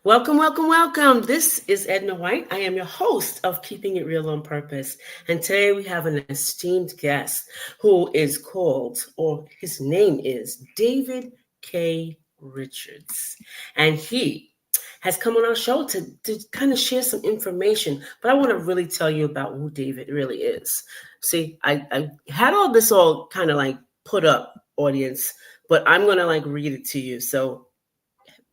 Welcome, welcome, welcome. This is Edna White. I am your host of Keeping It Real on Purpose. And today we have an esteemed guest who is called, or his name is David K. Richards. And he has come on our show to kind of share some information. But I want to really tell you about who David really is. See, I had all this all kind of like put up, audience, but I'm going to like read it to you. So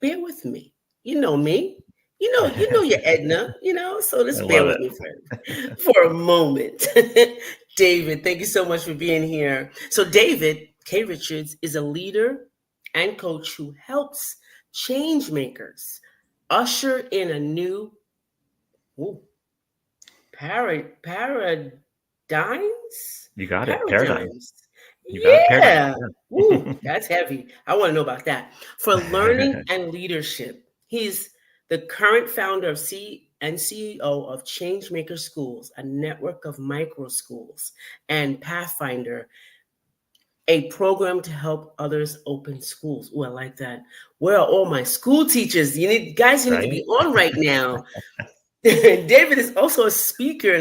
bear with me. You know me. You know your Edna, so I just bear love with it. me for a moment. David, thank you so much for being here. So David K. Richards is a leader and coach who helps change makers usher in a new ooh, paradigms. You got it. Paradigm. Paradigms. You got it. Paradigm. Yeah. Ooh, that's heavy. I want to know about that. For learning and leadership. He's the current founder of and CEO of Changemaker Schools, a network of micro schools, and Pathfinder, a program to help others open schools. Oh, I like that. Where are all my school teachers? You need to be Right? on right now. David is also a speaker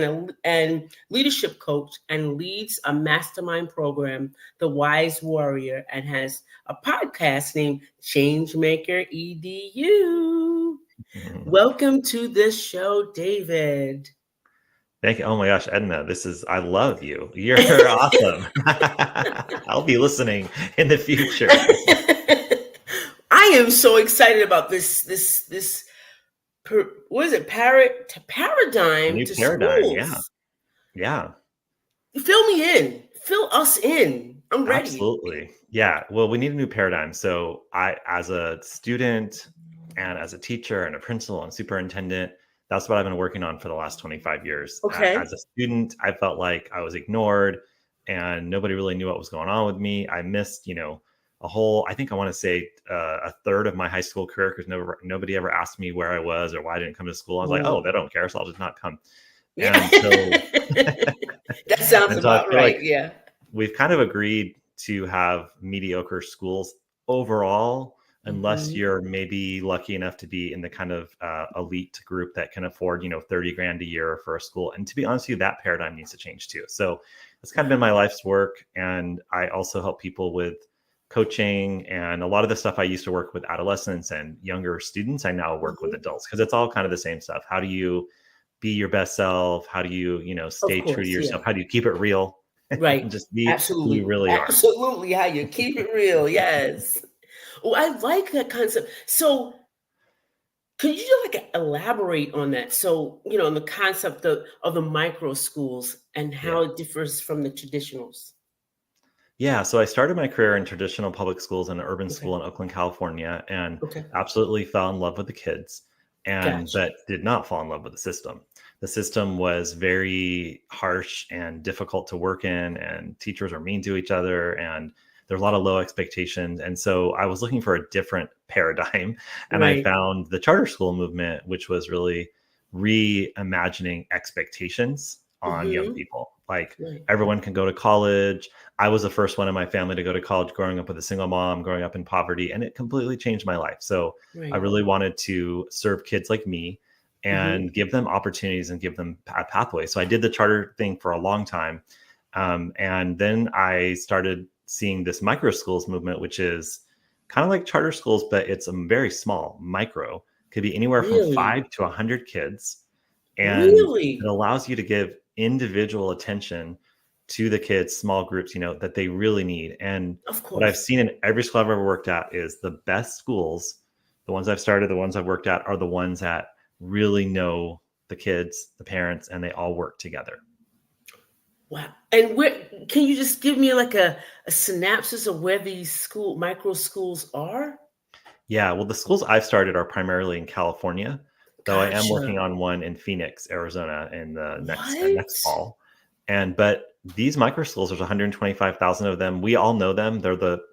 and leadership coach and leads a mastermind program, The Wise Warrior, and has a podcast named Changemaker EDU. Mhm. Welcome to this show, David. Thank you. Oh my gosh, Edna, I love you. You're awesome. I'll be listening in the future. I am so excited about this what is it? A Paradigm new to paradigm. Yeah. schools. Yeah. Fill me in. Fill us in. I'm ready. Absolutely. Yeah. Well, we need a new paradigm. So as a student and as a teacher and a principal and superintendent, that's what I've been working on for the last 25 years. Okay. As a student, I felt like I was ignored and nobody really knew what was going on with me. I missed, I think I want to say a third of my high school career because nobody ever asked me where I was or why I didn't come to school. I was like, oh, Ooh. they don't care, so I'll just not come. Yeah. And so, That sounds and so I about feel right. like Yeah. we've kind of agreed to have mediocre schools overall, unless Mhm. you're maybe lucky enough to be in the kind of elite group that can afford, 30 grand a year for a school. And to be honest with you, that paradigm needs to change too. So it's kind of been my life's work. And I also help people with coaching and a lot of the stuff I used to work with adolescents and younger students. I now work with Mhm. adults because it's all kind of the same stuff. How do you be your best self? How do you, Of stay true to course. Yeah. yourself? How do you keep it real? Right. Just be who you Absolutely. really are. Absolutely. How you keep it real. Yes. Oh, I like that concept. So could you like elaborate on that? So, on the concept of the micro schools and Yeah. how it differs from the traditionals. Yeah. So I started my career in traditional public schools in an urban Okay. school in Oakland, California, and Okay. absolutely fell in love with the kids Gotcha. but did not fall in love with the system. The system was very harsh and difficult to work in, and teachers were mean to each other, and there's a lot of low expectations. And so I was looking for a different paradigm, and I Right. found the charter school movement, which was really reimagining expectations on young Mm-hmm. people. Like Right. everyone can go to college. I was the first one in my family to go to college growing up with a single mom, growing up in poverty, and it completely changed my life. So I Right. really wanted to serve kids like me Mm-hmm. and give them opportunities and give them a pathway. So I did the charter thing for a long time. And then I started seeing this micro schools movement, which is kind of like charter schools, but it's a very small micro, could be anywhere from Really? 5 to 100 kids. And it Really? allows you to give individual attention to the kids, small groups, that they really need. And Of what I've course. seen in every school I've ever worked at is the best schools, the ones I've started, the ones I've worked at, are the ones that really know the kids, the parents, and they all work together. Wow. And where can you just give me like a synopsis of where these micro schools are? Yeah, well, the schools I've started are primarily in California, though I am Gotcha. working on one in Phoenix, Arizona, in the next What? fall. But these micro schools, there's 125,000 of them. We all know them.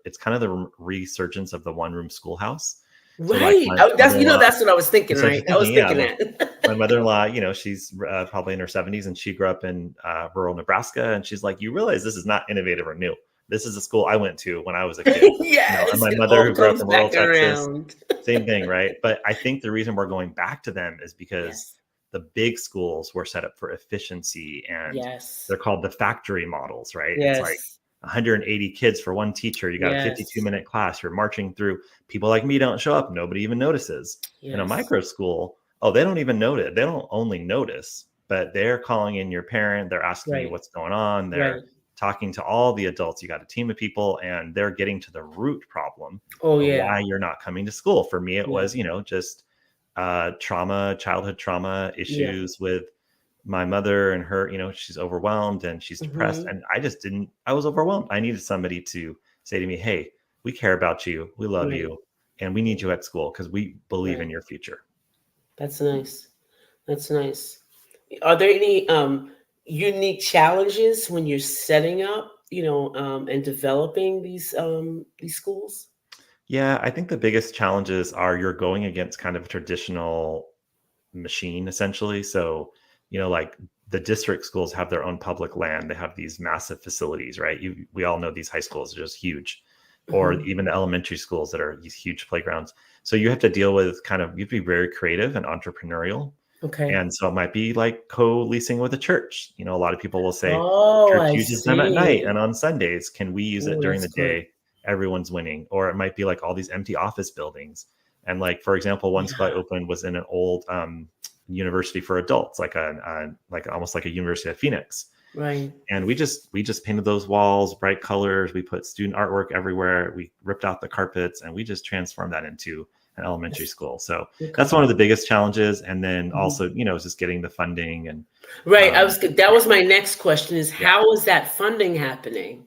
It's kind of the resurgence of the one room schoolhouse. So like Right. my That's mother-in-law, that's what I was thinking, that's what you're right? I was thinking, yeah. thinking Well, my that. mother-in-law, she's probably in her 70s, and she grew up in rural Nebraska, and she's like, you realize this is not innovative or new. this is the school I went to when I was a kid. And Yes, my it mother all who grew up comes in rural back Texas, around. same thing, right? But I think the reason we're going back to them is because Yes, the big schools were set up for efficiency, and yes, they're called the factory models, right? It's like yes, 180 kids for one teacher. You got a yes, 52-minute class. You're marching through. People like me don't show up. Nobody even notices. In a yes, micro school, oh, they don't even notice. They don't only notice, but they're calling in your parent. They're asking you right, what's going on. They're right. talking to all the adults. You got a team of people, and they're getting to the root problem Oh of yeah, why you're not coming to school. For me, it yeah, was, just trauma, childhood trauma yeah. issues with my mother and her, she's overwhelmed and she's depressed. Hmm. And I was overwhelmed. I needed somebody to say to me, hey, we care about you. We love Right, you. And we need you at school because we believe in right. your future. That's nice. That's nice. Are there any unique challenges when you're setting up, and developing these schools? Yeah, I think the biggest challenges are you're going against kind of a traditional machine essentially. So, like the district schools have their own public land. They have these massive facilities, right? We all know these high schools are just huge, or Hmm. even the elementary schools that are these huge playgrounds. So you have to deal with you have to be very creative and entrepreneurial. Okay. And so it might be like co-leasing with a church. A lot of people will say, Oh, church I uses them at night and see. on Sundays. Can we use it Oh, during that's the good. day? Everyone's winning. Or it might be like all these empty office buildings. And like, for example, one school I Yeah. opened was in an old university for adults, like almost like a University of Phoenix. Right. And we just painted those walls bright colors. We put student artwork everywhere. We ripped out the carpets, and we just transformed that into an elementary That's- school. So that's Okay. one of the biggest challenges. And then Mhm. also, just getting the funding and Right. um, That was my next question is yeah. how is that funding happening?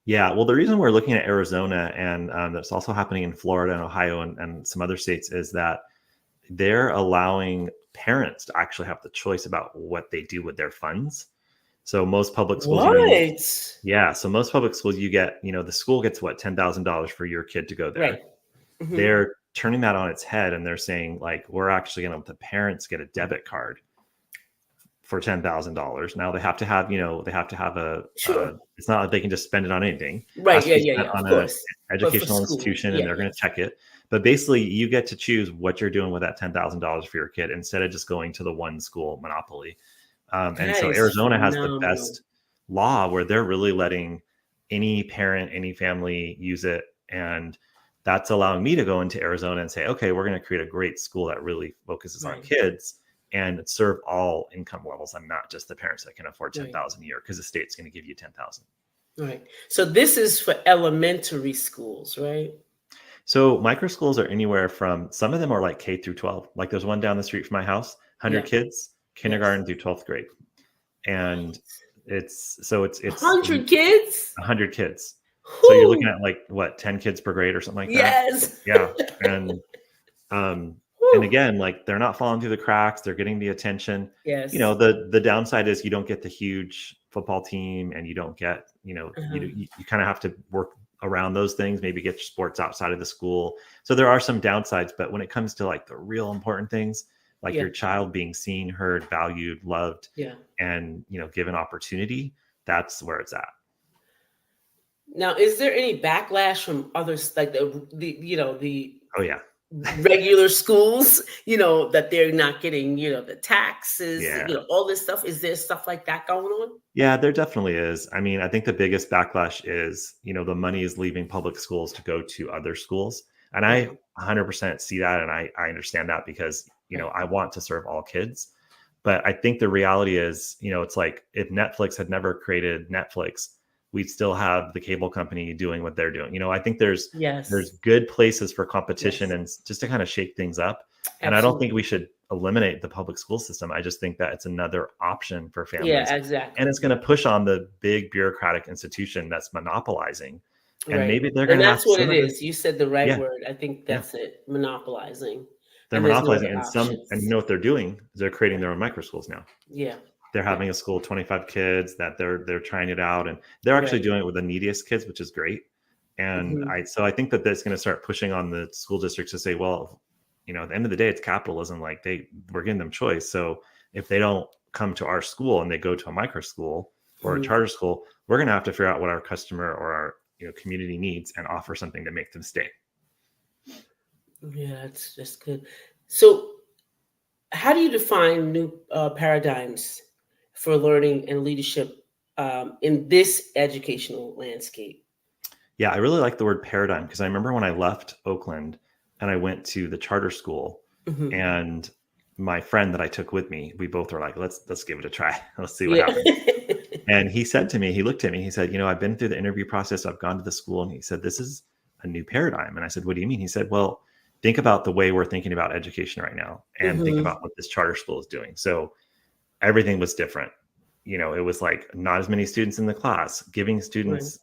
Yeah, well, the reason we're looking at Arizona, and that's also happening in Florida and Ohio and some other states, is that they're allowing parents to actually have the choice about what they do with their funds. So most public schools, What? yeah, so most public schools, you get, the school gets what, $10,000 for your kid to go Right. there. Hmm. They're turning that on its head, and they're saying like, we're actually going to let the parents get a debit card for $10,000. Now they have to have Sure. it's not like they can just spend it on anything. It Right. has to Yeah. be Yeah. spent Yeah. Of on a course. But for educational school. institution, and Yeah. they're going to Yes. check it. But basically, you get to choose what you're doing with that $10,000 for your kid instead of just going to the one school monopoly. And That so is Arizona has the phenomenal. best law where they're really letting any parent, any family use it. And that's allowing me to go into Arizona and say, okay, we're going to create a great school that really focuses on Right. kids and serve all income levels. I'm not just the parents that can afford Right. 10,000 a year, because the state's going to give you 10,000. Right. So this is for elementary schools, right? So micro schools are anywhere from, some of them are like K through 12. Like there's one down the street from my house, 100 Yeah. kids, Yes. kindergarten through 12th grade. And What? it's 100 kids? 100 kids. So you're looking Whew. at like what, 10 kids per grade or something like that. Yes. Yeah. And um and Whew. again, like they're not falling through the cracks, they're getting the attention. Yes. The downside is you don't get the huge football team, and you don't get, Uh-huh. you kind of have to work around those things, maybe get your sports outside of the school. So there are some downsides, but when it comes to like the real important things, like Yeah. your child being seen, heard, valued, loved, Yeah. and given opportunity, that's where it's at. Now, is there any backlash from others, like the Oh yeah. regular schools, that they're not getting, the taxes, Yeah. all this stuff? Is there stuff like that going on? Yeah, there definitely is. I mean, I think the biggest backlash is, the money is leaving public schools to go to other schools. And I Right. 100% see that. And I understand that because, Right. I want to serve all kids. But I think the reality is, it's like if Netflix had never created Netflix, we'd still have the cable company doing what they're doing. I think there's Yes. good places for competition Yes. and just to kind of shake things up. And I don't think we Absolutely. should eliminate the public school system. I just think that it's another option for Yeah. families, and Exactly. it's going to push on the big bureaucratic institution that's monopolizing. And Right. maybe they're going And to have that's what some it of the, is. You said the right yeah, word. I think yeah, that's it. Monopolizing. they're And there's no monopolizing. other And and options. what they're doing is they're creating Right. their own micro schools now. Yeah. They're Yeah. having a school, 25 kids, that they're trying it out, and they're actually Right. doing it with the neediest kids, which is great. And Hmm. I think that that's going to start pushing on the school districts to say, well, at the end of the day, it's capitalism. Like we're giving them choice. So if they don't come to our school and they go to a micro school, or a charter school, we're going to have to figure out what our customer or our community needs and offer something to make them stay. Yeah, that's good. So, how do you define new paradigms for learning and leadership in this educational landscape? Yeah, I really like the word paradigm because I remember when I left Oakland and I went to the charter school, Mm-hmm. and my friend that I took with me, we both were like, let's give it a try. Let's see what Yeah. happens. And he said to me, he looked at me, he said, I've been through the interview process. I've gone to the school. And he said, this is a new paradigm. And I said, what do you mean? He said, well, think about the way we're thinking about education right now and think Mm-hmm. about what this charter school is doing. So everything was different. It was like not as many students in the class, giving Right. students,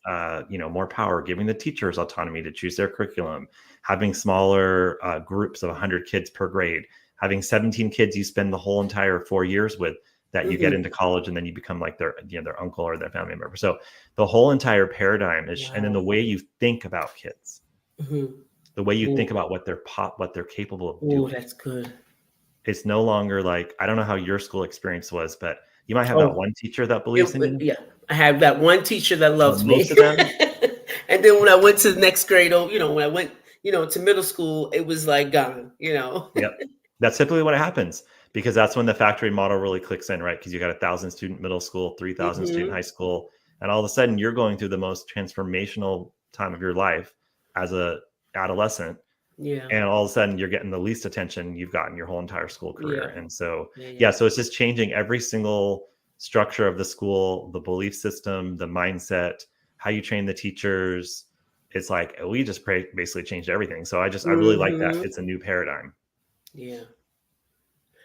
more power, giving the teachers autonomy to choose their curriculum, having smaller groups of 100 kids per grade, having 17 kids you spend the whole entire 4 years with that you get Mm-hmm. into college and then you become like their uncle or their family member. So the whole entire paradigm is, and then the Wow. way you think about kids, Mm-hmm. the way you think Ooh. about what they're capable of Ooh, doing. that's good. It's no longer like, I don't know how your school experience was, but you might have that Oh, one teacher that believes in you. yeah. I had that one teacher that But loves me. most of them, And then when I went to the next grade, when I went, to middle school, it was like gone. yep, that's typically what happens because that's when the factory model really clicks in, right? Because you got 1,000 student middle school, 3,000 student Mm-hmm. high school, and all of a sudden you're going through the most transformational time of your life as a adolescent, Yeah. and all of a sudden you're getting the least attention you've gotten your whole entire school career. Yeah. And so, Yeah. yeah, Yeah. so it's just changing every single structure of the school, the belief system, the mindset, how you train the teachers. It's like we just basically changed everything. So I really like that. Mm-hmm. It's a new paradigm. Yeah.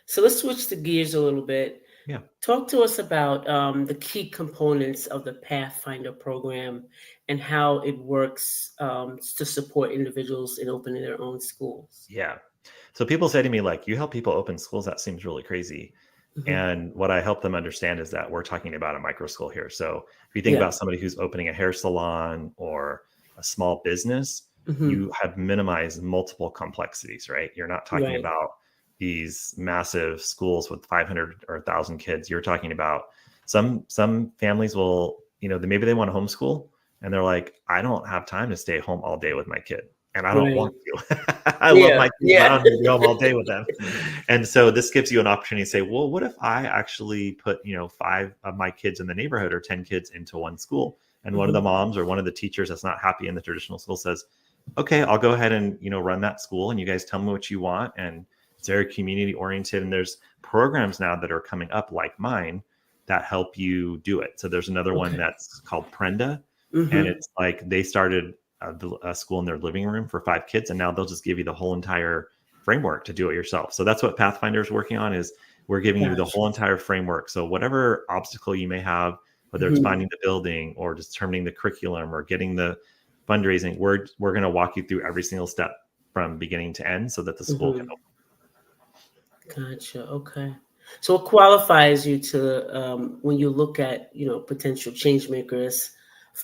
So let's switch the gears a little bit. Yeah. Talk to us about the key components of the Pathfinder program and how it works to support individuals in opening their own schools. Yeah. So people say to me, like, you help people open schools. That seems really crazy. Mm-hmm. And what I help them understand is that we're talking about a micro school here. So if you think Yeah. about somebody who's opening a hair salon or a small business, Mm-hmm. you have minimized multiple complexities, right? You're not talking Right. about these massive schools with 500 or 1,000 kids. You're talking about some families will, maybe they want to homeschool and they're like, I don't have time to stay home all day with my kid. And I don't Right. want to. I love Yeah. my kids, but I Yeah. don't need to be home all day with them. And so this gives you an opportunity to say, well, what if I actually put, 5 of my kids in the neighborhood or 10 kids into one school? And one of the Mm-hmm. moms or one of the teachers that's not happy in the traditional school says, okay, I'll go ahead and, run that school and you guys tell me what you want. And it's very community oriented. And there's programs now that are coming up like mine that help you do it. So there's another one Okay. that's called Prenda. And Mm-hmm. it's like they started a school in their living room for 5 kids. And now they'll just give you the whole entire framework to do it yourself. So that's what Pathfinder is working on, is we're giving you the Gotcha. whole entire framework. So whatever obstacle you may have, whether it's Mm-hmm. finding the building or determining the curriculum or getting the fundraising, we're going to walk you through every single step from beginning to end so that the school can Mm-hmm. open. Gotcha. Okay. So what qualifies you to when you look at potential change makers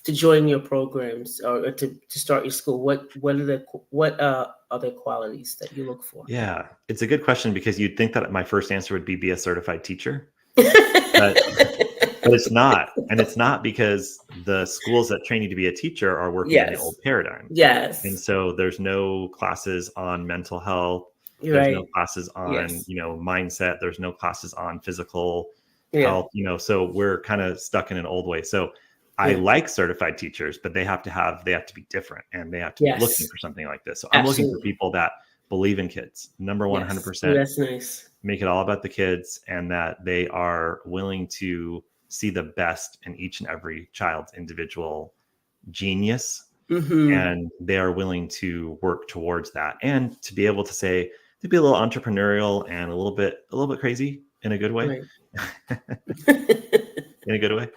to join your programs or to start your school? What other qualities that you look for? Yeah, it's a good question because you'd think that my first answer would be a certified teacher, but but it's not. And it's not because the schools that train you to be a teacher are working in the Yes. old paradigm. And Yes. so there's no classes on mental health. You're There's no right. classes on, Yes. mindset. There's no classes on physical Yeah. health, so we're kind of stuck in an old way. So I Yeah. like certified teachers, but they have to be different and they have to be looking Yes. for something like this. So I'm looking for Absolutely. people that believe in kids. Number one, Yes. Oh, 100%, that's nice. make it all about the kids and that they are willing to see the best in each and every child's individual genius, Mm-hmm. and they are willing to work towards that and to be able to say to be a little entrepreneurial and a little bit crazy in a good way. Right. In a good way.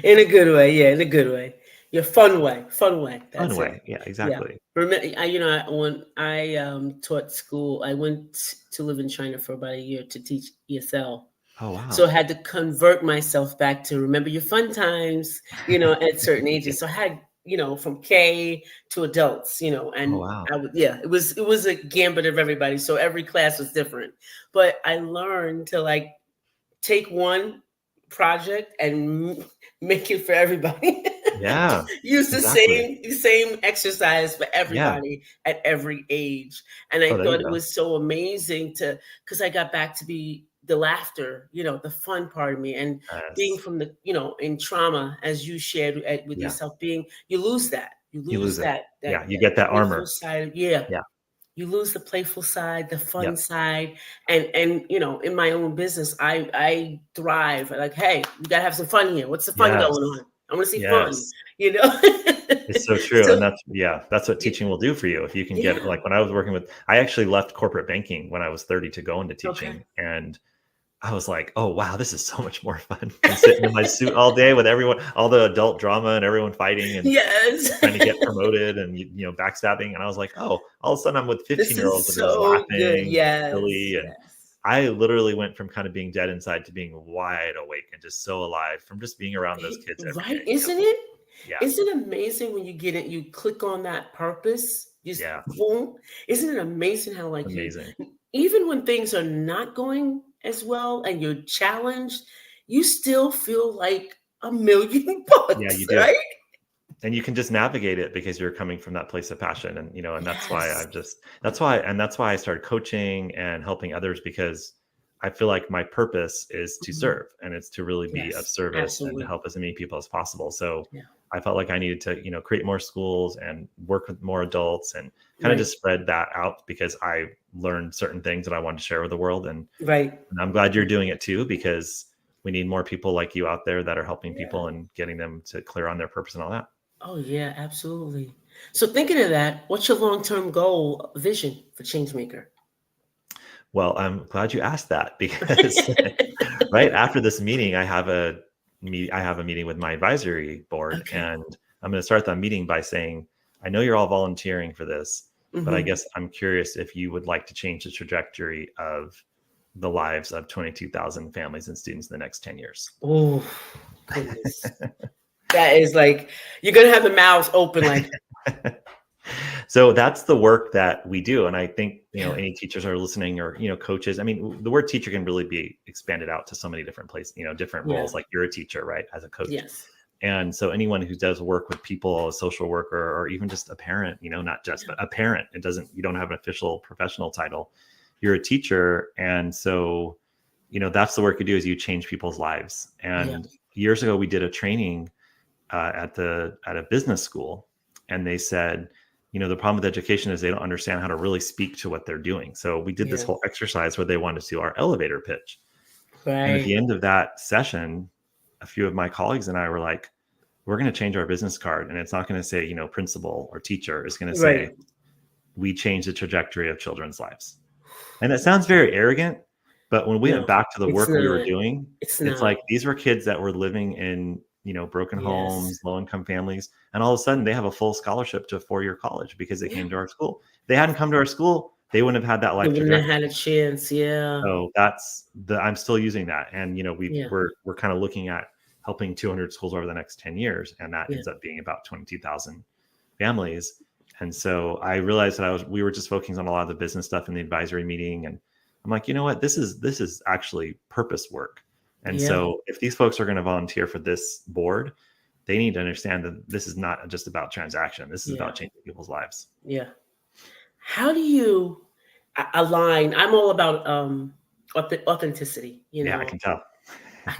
In a good way, yeah, in a good way. Your fun way, fun way. Fun That's it. way. Yeah, Yeah. exactly. Remember, when I taught school, I went to live in China for about a year to teach ESL. Oh So I wow. had to convert myself back to remember your fun times, at certain Yeah. ages. So I had, from K to adults, Oh and wow. I would, yeah, it was a gambit of everybody. So every class was different. But I learned to take one project and make it for everybody. Yeah, Use exactly. the same exercise for Yeah. everybody at every age. And I Oh, there thought you it go. was so amazing to because I got back to be the laughter, the fun part of me, and being Yes. from the, in trauma, as you shared with Yeah. yourself, you lose that. You You lose lose it. that Yeah. You get that playful armor. side. Yeah, Yeah. you lose the playful side, the fun Yep. side, and in my own business, I thrive. Like, hey, we gotta have some fun here. What's the fun going Yes. on? I want to see fun. Yes. You know. It's so true. So And that's what yeah, teaching will do for you. If you can get, yeah, like when I was working with, I actually left corporate banking when I was 30 to go into okay, teaching. And I was like, oh, wow, this is so much more fun than sitting in my suit all day with everyone, all the adult drama and everyone fighting and yes. trying to get promoted and, backstabbing. And I was like, oh, all of a sudden I'm with This 15-year-olds is and just so good. laughing and Yes, silly. And yes. I literally went from kind of being dead inside to being wide awake and just so alive from just being around those kids every Right? day. Isn't it? Yeah. Isn't it amazing when you get it? You click on that purpose. Just Yeah. boom. Isn't it amazing how like you, Amazing. even when things are not going as well and you're challenged, you still feel like a million Yeah, you bucks, do. right? And you can just navigate it because you're coming from that place of passion. And, and Yes. that's why I started coaching and helping others, because I feel like my purpose is to Mhm. serve, and it's to really be of Yes. service and to Absolutely. help as many people as possible. So Yeah. I felt like I needed to, create more schools and work with more adults and kind of Right. just spread that out, because I learned certain things that I wanted to share with the world. Right. And I'm glad you're doing it too, because we need more people like you out there that are helping Yeah. people and getting them to clear on their purpose and all that. Oh yeah, absolutely. So thinking of that, what's your long-term goal, vision for Changemaker? Well, I'm glad you asked that, because right after this meeting, I have a meeting with my advisory board, Okay. and I'm going to start that meeting by saying, I know you're all volunteering for this, but I Hmm. guess I'm curious if you would like to change the trajectory of the lives of 22,000 families and students in the next 10 years. Oh, goodness. That is like you're gonna have the mouths open, like, So that's the work that we do. And I think, yeah, any teachers are listening, or, coaches. I mean, the word teacher can really be expanded out to so many different places, different yeah, roles. Like you're a teacher, right? As a coach. yes, And so anyone who does work with people, a social worker, or even just a parent, not just, yeah, but a parent, you don't have an official professional title. You're a teacher. And so, that's the work you do, is you change people's lives. yeah, And years ago, we did a training at a business school, and they said, the problem with education is they don't understand how to really speak to what they're doing. So we did this yeah, whole exercise where they wanted to do our elevator pitch. And at the right, end of that session, a few of my colleagues and I were like, we're going to change our business card. And it's not going to say, principal or teacher. It's going to say, right. we change the trajectory of children's lives. And it sounds very arrogant, but when we went No, back to the it's work we were not. doing, It's it's not. like these were kids that were living in, broken Yes. homes, low income families. And all of a sudden they have a full scholarship to a 4-year college because they Yeah. came to our school. If they hadn't come to our school, they wouldn't have had that They life wouldn't have trajectory. had a chance. Yeah. So I'm still using that. And, Yeah. we're kind of looking at helping 200 schools over the next 10 years. And that Yeah. ends up being about 22,000 families. And so I realized that we were just focusing on a lot of the business stuff in the advisory meeting. And I'm like, you know what, this is actually purpose work. And Yeah. so if these folks are going to volunteer for this board, they need to understand that this is not just about transaction. This is Yeah. about changing people's lives. Yeah. How do you align? I'm all about authenticity. Yeah, I can tell.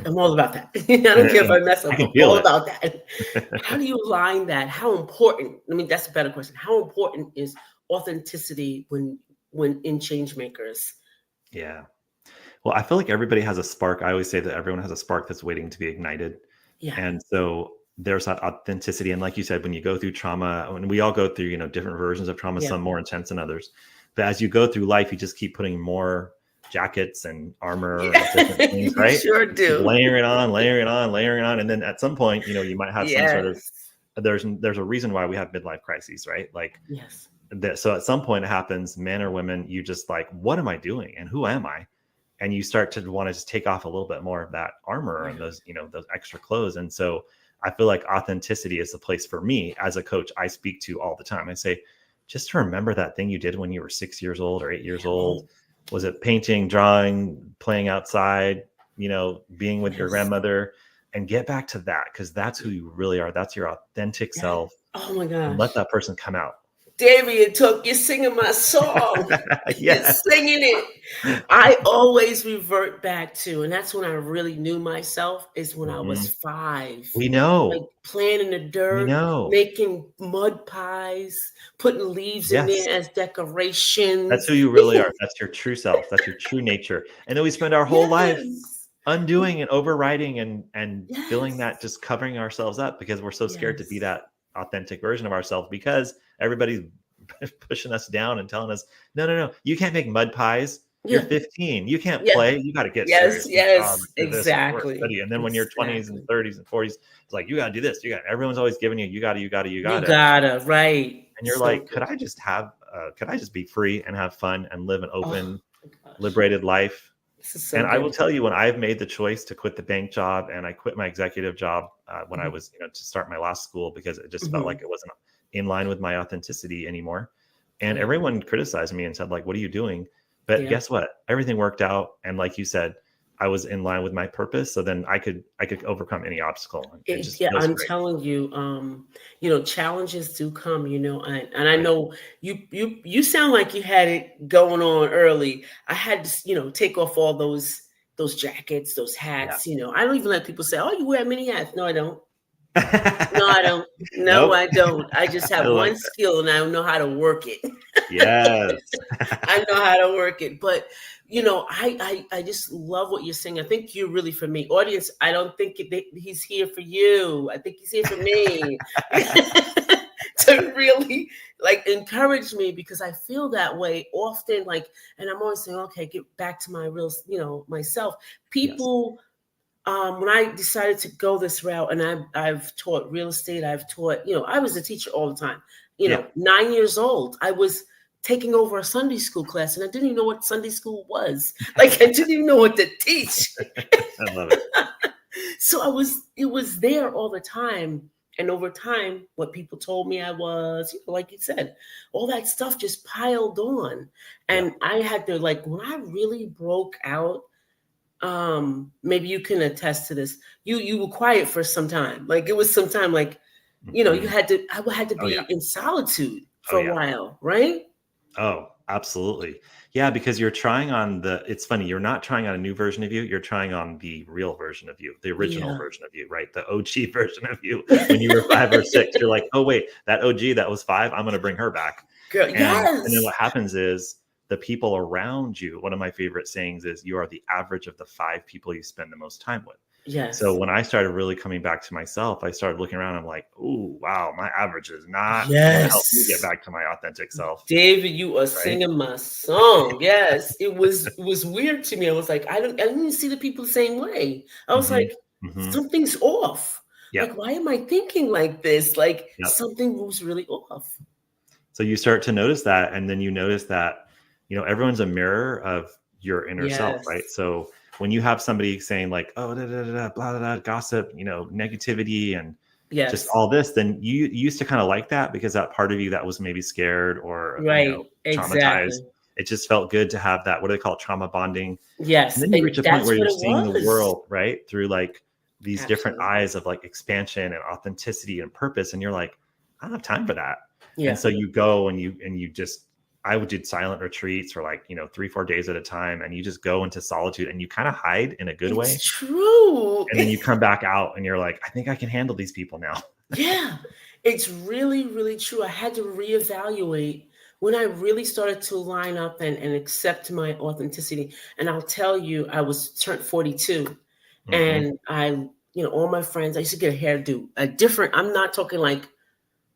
I'm all about that. I don't care if I mess I up. can I'm feel all it. about that. How do you align that? How important? I mean, that's a better question. How important is authenticity when in change makers? Yeah. Well, I feel like everybody has a spark. I always say that everyone has a spark that's waiting to be ignited. Yeah. And so there's that authenticity. And like you said, when you go through trauma, when we all go through, different versions of trauma, Yeah. some more intense than others. But as you go through life, you just keep putting more jackets and armor and different Yeah. things, You right? sure You keep do. layering it on, layering it on, layering it on. And then at some point, you might have some sort of, Yes. there's a reason why we have midlife crises, right? Like Yes. that. So at some point it happens, men or women, you just like, what am I doing? And who am I? And you start to want to just take off a little bit more of that armor Yeah. and those extra clothes. And so I feel like authenticity is the place for me as a coach I speak to all the time. I say, just remember that thing you did when you were 6 years old or 8 years Oh, old. Was it painting, drawing, playing outside, being with your Yes. grandmother, and get back to that, because that's who you really are. That's your authentic Yes. self, Oh my and let gosh. that person come out. David, you're singing my song. You're Yes. singing it. I always revert back to, and that's when I really knew myself, is when I was Mhm. 5. We Like know. playing in the We dirt, know. making mud pies, putting leaves in Yes. there as That's decorations. who you really are. That's your true self. That's your true nature. And then we spend our whole life Yes. undoing and overriding and feeling Yes. that, just covering ourselves up because we're so scared to be Yes. that authentic version of ourselves, because everybody's pushing us down and telling us, no, no, no, you can't make mud pies. You're Yeah. 15. You can't Yeah. play. You got to get Yes. serious. Good job. Yes. Do this and work, Exactly. study. And then when you're 20s and Exactly. 30s and 40s, it's like, you got to do this. Everyone's always giving you, you got to, you got to, you got You to. gotta, right. And you're So like, could good. I just be free and have fun and live an Oh open, my gosh. liberated life? This is so And I will good. tell you, when I've made the choice to quit the bank job and I quit my executive job when I Mhm. was, to start my last school, because it just felt Mhm. like it wasn't in line with my authenticity anymore. And Yeah. everyone criticized me and said, like, what are you doing? But Yeah. guess what? Everything worked out. And like you said, I was in line with my purpose. So then I could overcome any obstacle. And it just Yeah, feels I'm great. telling you, challenges do come, and I Right. know you sound like you had it going on early. I had to, take off all those jackets, those Yeah. hats. I don't even let people say, "Oh, you wear many hats." No, I don't. No, I don't. No, Nope. I don't. I just I have like one that. skill, and I know how to work it. Yes. I know how to work it. But I just love what you're saying. I think you're really for me. Audience, I don't think he's here for you. I think he's here for me. To really like encourage me, because I feel that way often, like, and I'm always saying, okay, get back to my real, myself. Yes. People, when I decided to go this route, and I've taught real estate, I've taught, I was a teacher all the time. Yeah. 9 years old, I was taking over a Sunday school class, and I didn't even know what Sunday school was. Like I didn't even know what to teach. I love it. So it was there all the time. And over time, what people told me I was, like you said, all that stuff just piled on. Yeah. And I had to, like, when I really broke out, maybe you can attest to this. You were quiet for some time. Like it was some time, like, you Mhm. I had to Oh, be yeah. in solitude Oh, for a yeah. while, right? Oh, absolutely. Yeah, because you're trying on it's funny, you're not trying on a new version of you, you're trying on the real version of you, the original Yeah. version of you, right? The OG version of you when you were 5 or 6. You're like, "Oh, wait, that OG that was 5, I'm gonna bring her back." Girl, And then yes. what happens is the people around you, one of my favorite sayings is, "You are the average of the 5 people you spend the most time with." So Yes. when I started really coming back to myself, I started looking around, I'm like, "Ooh, wow, my average is not gonna help me get Yes. back to my authentic self." David, you are Right? singing my song. Yes. It was weird to me. I was like, I didn't see the people the same way. I was Mhm. like, Mhm. something's off. Like, Yep. why am I thinking like this? Like Yep. something was really off. So you start to notice that, and then you notice that, everyone's a mirror of your inner self, right? Yes. So when you have somebody saying like, "Oh, da, da, da, da, blah, blah, blah, gossip, negativity and just Yes. all this," then you used to kind of like that because that part of you that was maybe scared or, Right. traumatized. Exactly. It just felt good to have that. What do they call it? Trauma bonding. And Yes. then you And reach a point that's where what you're it seeing the was. world, right? Through like these different Absolutely. eyes of like expansion and authenticity and purpose. And you're like, I don't have time for that. And Yeah. so you go and you just, I would do silent retreats for like, 3, 4 days at a time. And you just go into solitude and you kind of hide in a good way. It's true. And then you come back out and you're like, I think I can handle these people now. Yeah, it's really, really true. I had to reevaluate when I really started to line up and accept my authenticity. And I'll tell you, I was turned 42, Hmm. and all my friends, I used to get a hairdo, a different. I'm not talking like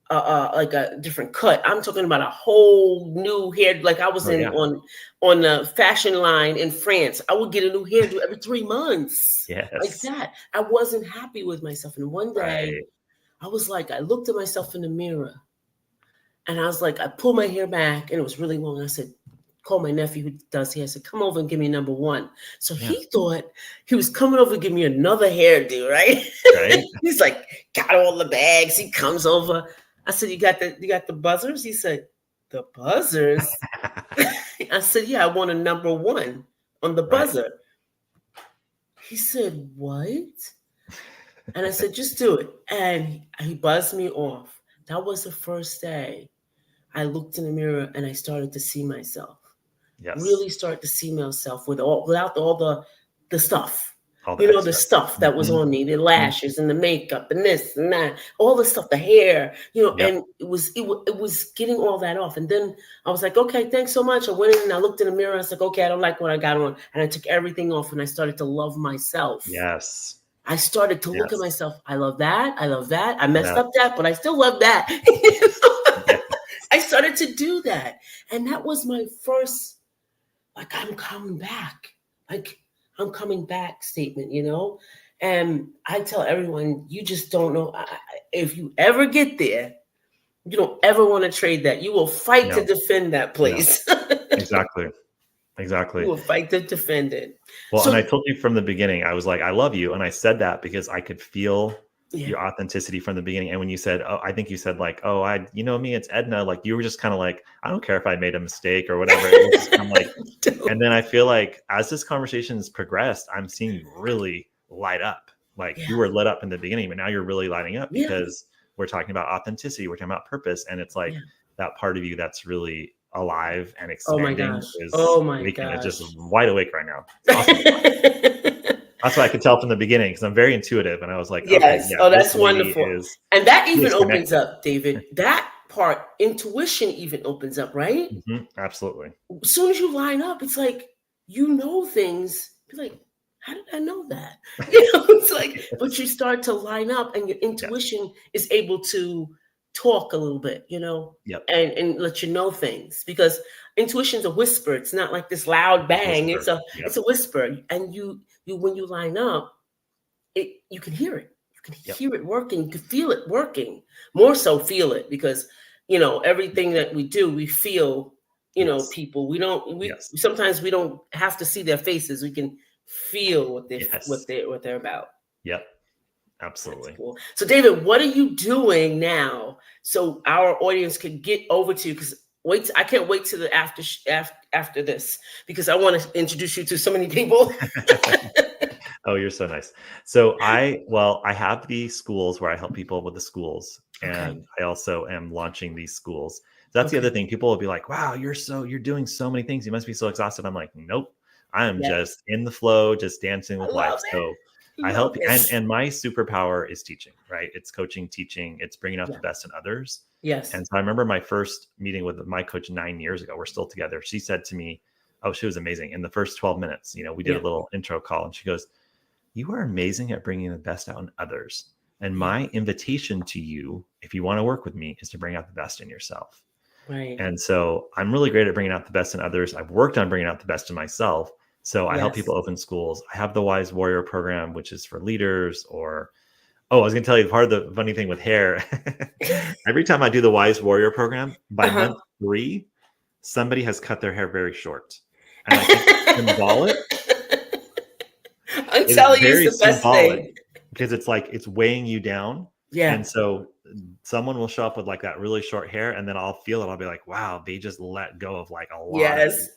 a different cut. I'm talking about a whole new hair. Like I was Oh in yeah. on the fashion line in France. I would get a new hairdo every 3 months, like Yes. that. I wasn't happy with myself, and one day. Right. I was like, I looked at myself in the mirror, and I was like, I pulled my hair back and it was really long. I said, call my nephew who does hair. I said, come over and give me number one. So Yeah. he thought he was coming over to give me another hairdo, right? Right. He's like, got all the bags. He comes over. I said, you got the buzzers? He said, the buzzers? I said, yeah, I want a number one on the Right. buzzer. He said, what? And I said, just do it. And he buzzed me off. That was the first day I looked in the mirror and I started to see myself. Yes. Really start to see myself without all the stuff. All the You know, the extra. stuff that was Mhm. on me, the Mhm. lashes and the makeup and this and that, all the stuff, the hair, Yep. and it was getting all that off. And then I was like, okay, thanks so much. I went in and I looked in the mirror. I was like, okay, I don't like what I got on. And I took everything off and I started to love myself. Yes. I started to look at Yes. myself. I love that. I love that. I messed Yeah. up that, but I still love that. Yeah. I started to do that. And that was my first, like, I'm coming back. Like, I'm coming back statement. And I tell everyone, you just don't know. If you ever get there, you don't ever want to trade that. You will fight to No. defend that No. place. Exactly. You Exactly. will fight to defend it. Well, and I So, told you from the beginning, I was like, I love you. And I said that because I could feel yeah. your authenticity from the beginning. And when you said, oh, I think you said like, oh, you know me, it's Edna. Like you were just kind of like, I don't care if I made a mistake or whatever. It was just kind of like, and then I feel like as this conversation has progressed, I'm seeing you really light up. Like Yeah. you were lit up in the beginning, but now you're really lighting up Yeah. because we're talking about authenticity. We're talking about purpose. And it's like Yeah. that part of you that's really alive and Oh my expanding gosh. is Oh my waking. It's gosh. just wide awake right now. It's awesome. That's what I could tell from the beginning because I'm very intuitive. And I was like, okay, Yes. yeah, Oh, this that's lady wonderful. is, And that she even is opens connected. up, David. That part, intuition even opens up, right? Absolutely. As soon as you line up, it's like you know things. You're like, how did I know that? It's like, but you start to line up, and your Yes. intuition is able to talk a little bit, Yep. and let you know things because intuition's a whisper. It's not like this loud It's a bang. whisper. It's a Yep. whisper, and you when you line up, you can hear it. You can Yep. hear it working. You can feel it working. More so, feel it because everything that we do, we feel. Yes. People. We don't. We Yes. sometimes we don't have to see their faces. We can feel what Yes. they're about. Yep. That's Absolutely. cool. So, David, what are you doing now so our audience can get over to you? Because I can't wait to the after this because I want to introduce you to so many people. Oh, you're so nice. So I have these schools where I help people with the schools, Okay. and I also am launching these schools. That's the Okay. other thing. People will be like, wow, you're doing so many things. You must be so exhausted. I'm like, nope. I am Yes. just in the flow, just dancing I with life. love it. So I Love help, it. and my superpower is teaching, right? It's coaching, teaching, it's bringing out Yeah. the best in others. Yes. And so I remember my first meeting with my coach 9 years ago. We're still together. She said to me, oh, she was amazing. In the first 12 minutes, we did a Yeah. little intro call, and she goes, you are amazing at bringing the best out in others. And Yeah. my invitation to you, if you want to work with me, is to bring out the best in yourself. Right. And so I'm really great at bringing out the best in others. I've worked on bringing out the best in myself. So I help Yes. people open schools. I have the Wise Warrior program, which is for leaders. I was going to tell you part of the funny thing with hair. Every time I do the Wise Warrior program, by month 3, somebody has cut their hair very short. And I think it's symbolic. I'm It is telling you, it's very the best symbolic thing. because it's like it's weighing you down. Yeah. And so someone will show up with like that really short hair, and then I'll feel it. I'll be like, wow, they just let go of like a lot of Yes.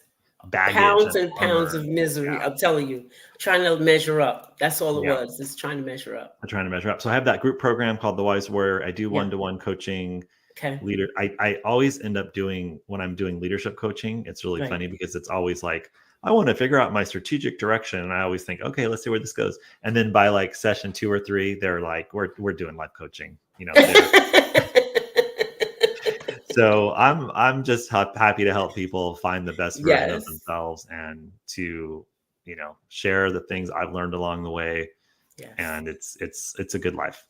baggage Pounds and and pounds armor. of And misery. yeah, I'm telling you, trying to measure up. That's all it yeah, was. It's trying to measure up. I'm trying to measure up. So I have that group program called the Wise Warrior. I do Yeah. one-to-one coaching. Okay. I always end up doing, when I'm doing leadership coaching, it's really Right. funny because it's always like, I want to figure out my strategic direction. And I always think, okay, let's see where this goes. And then by like session 2 or 3, they're like, we're doing life coaching, so I'm just happy to help people find the best version of Yes. themselves and to, share the things I've learned along the way. Yes. And it's a good life.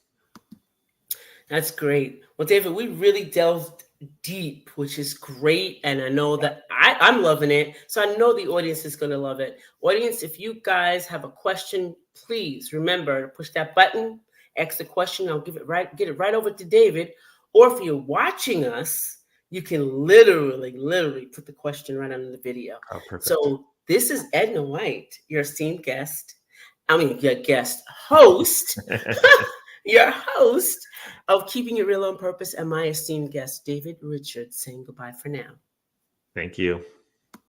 That's great. Well, David, we really delved deep, which is great. And I know that I'm loving it. So I know the audience is going to love it. Audience, if you guys have a question, please remember to push that button, ask the question. I'll get it right over to David. Or if you're watching us, you can literally put the question right under the video. Oh, perfect. So this is Edna White, your esteemed guest. Your guest host. Your host of Keeping It Real on Purpose, and my esteemed guest, David Richards, saying goodbye for now. Thank you.